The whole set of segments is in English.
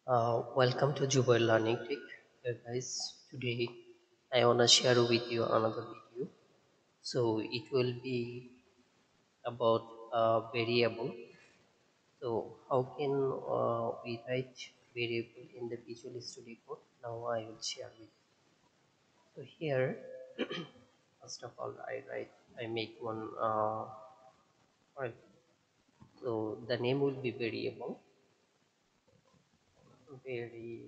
Welcome to Jubaer Learning Tech. Guys, today I wanna share with you another video. So it will be about variable. So how can we write variable in the Visual Studio Code? Now I will share with you. So here, first of all, I make one file. So the name will be variable. Very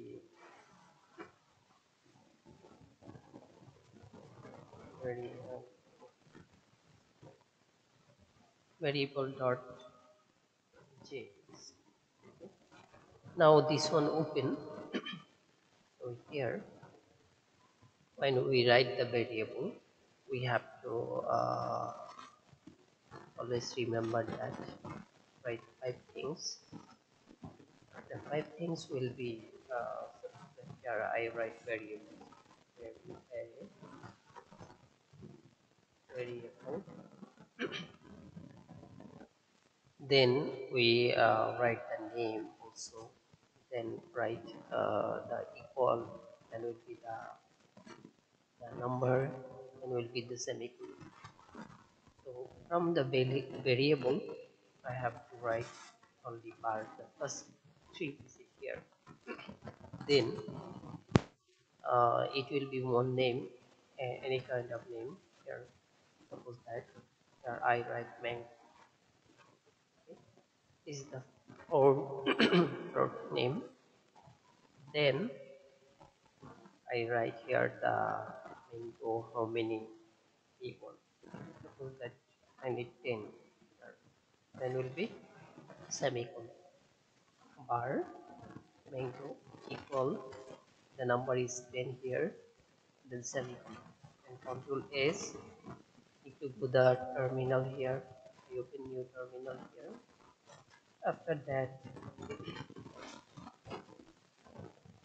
very variable dot js. Now this one open. So here, when we write the variable, we have to always remember that write five things. The five things will be here I write variable, variable. Then we write the name also. Then write the equal, and will be the number, and will be the semicolon. So from the variable, I have to write only bar the first three digits here. Then it will be one name, any kind of name here. Suppose that here I write mango. Okay. This is the fourth name. Then I write here the mango, how many people. Suppose that I need 10. Then will be semicolon. Bar mango equal, the number is 10 here, then semicolon, and control S. If you put the terminal here, you open new terminal here. After that,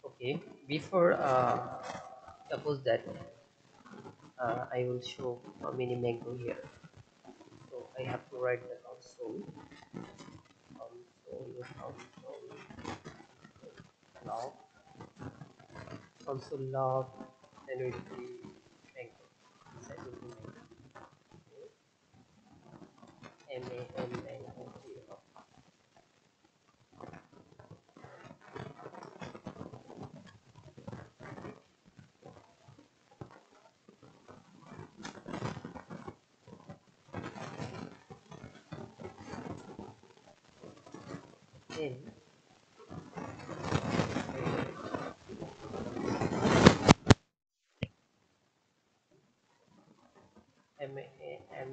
okay, before suppose that I will show how many mango here, so I have to write the log, console log, then will be mango. Inside will be mango. MAN mango 0. Then MAN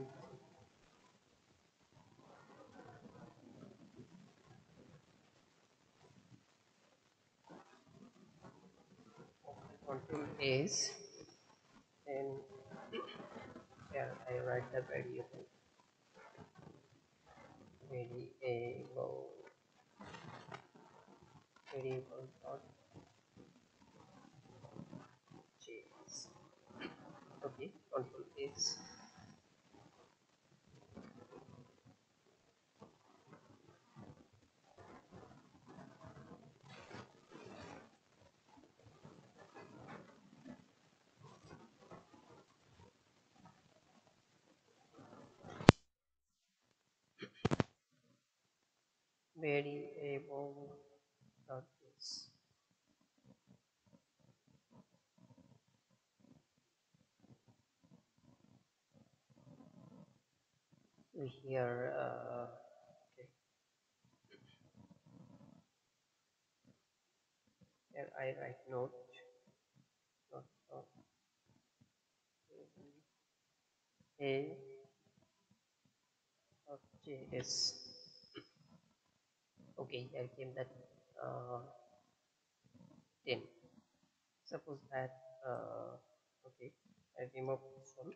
control is, then here I write the variable variable dot js. Okay, control is, variable dot js. So here okay, here I write note dot a dot js. Okay, here came that uh, 10. Suppose that okay, I remove this one.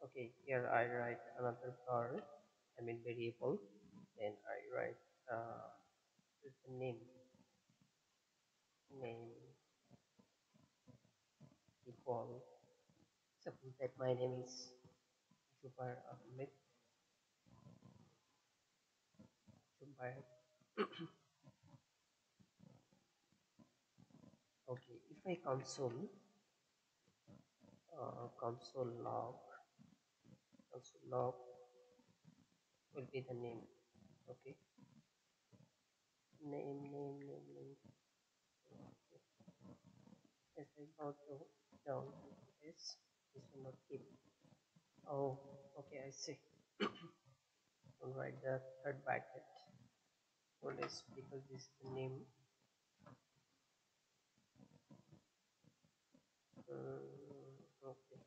Okay, here I write another bar, I mean variable, then I write with the name equal. Suppose that my name is Jubaer Jubaer. Okay, if I console log will be the name. Okay, name. Okay. As I go to down to this, this will not keep. Oh, okay, I see. Don't write the third bracket. Always because this is the name. Okay.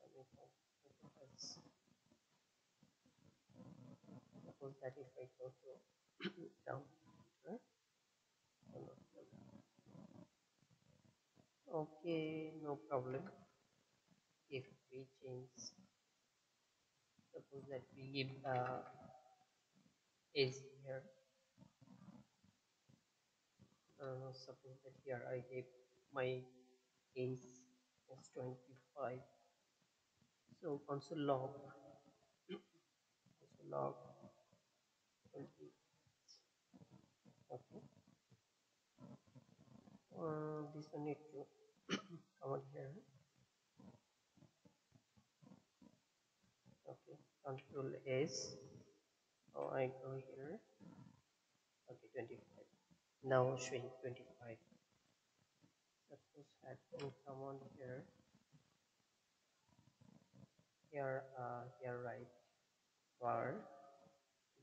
Let me go. Okay, suppose that if I go to down here, okay, no problem. If we change, suppose that we give is here. Suppose that here I gave my is 25. So console log will be okay. This one need to come on here. Okay, control S. Oh, I go here. Okay, 25. Now showing 25. Suppose I can come on here. Here right bar.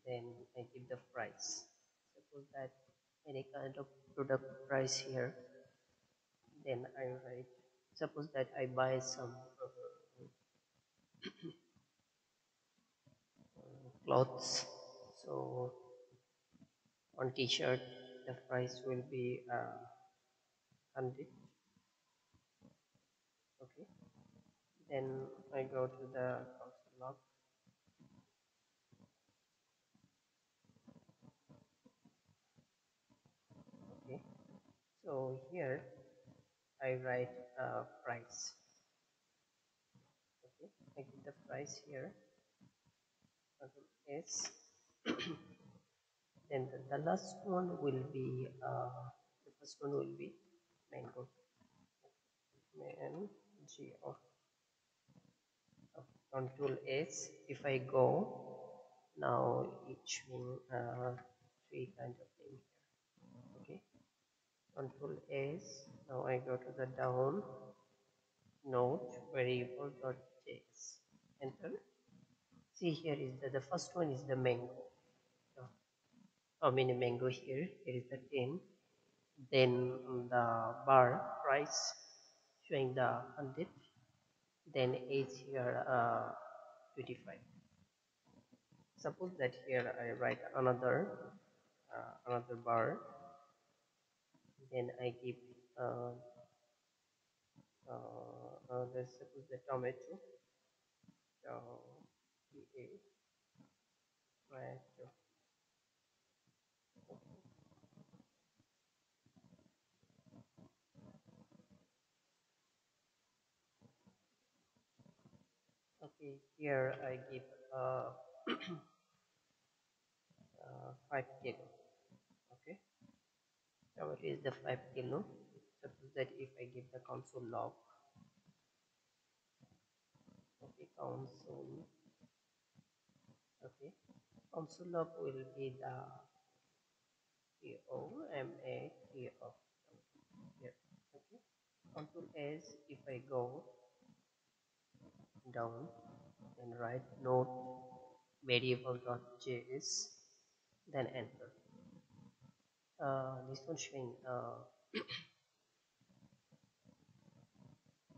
Then I give the price. Suppose that any kind of product price here. Then I write. Suppose that I buy some clothes. So on t-shirt the price will be 100. Okay, then I go to the console log. Okay, so here I write price. Okay, I give the price here. Control S. Then the last one will be the first one will be mango. Mango. Control S. If I go now, it's showing three kind of name here. Okay. Control S. Now I go to the down note variable.js. Enter. See here is the first one is the mango. How many mango here? Here is the 10. Then the bar price showing the 100. Then age here 25. Suppose that here I write another bar. Then I give let's suppose the tomato. Tomato. Okay, here I give 5 kilo. Okay, tomato is the 5 kilo. Suppose that if I give the console log, okay, okay, console log will be the COMATO here. Okay, control S. If I go down and write node variable.js, then enter. This one showing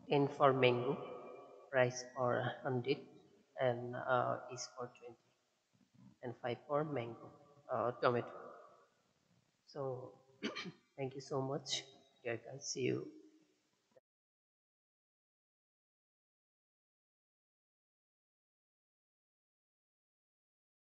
10 for mango, price for 100, and is for 20, and 5 for mango, tomato. So thank you so much, dear guys. See you.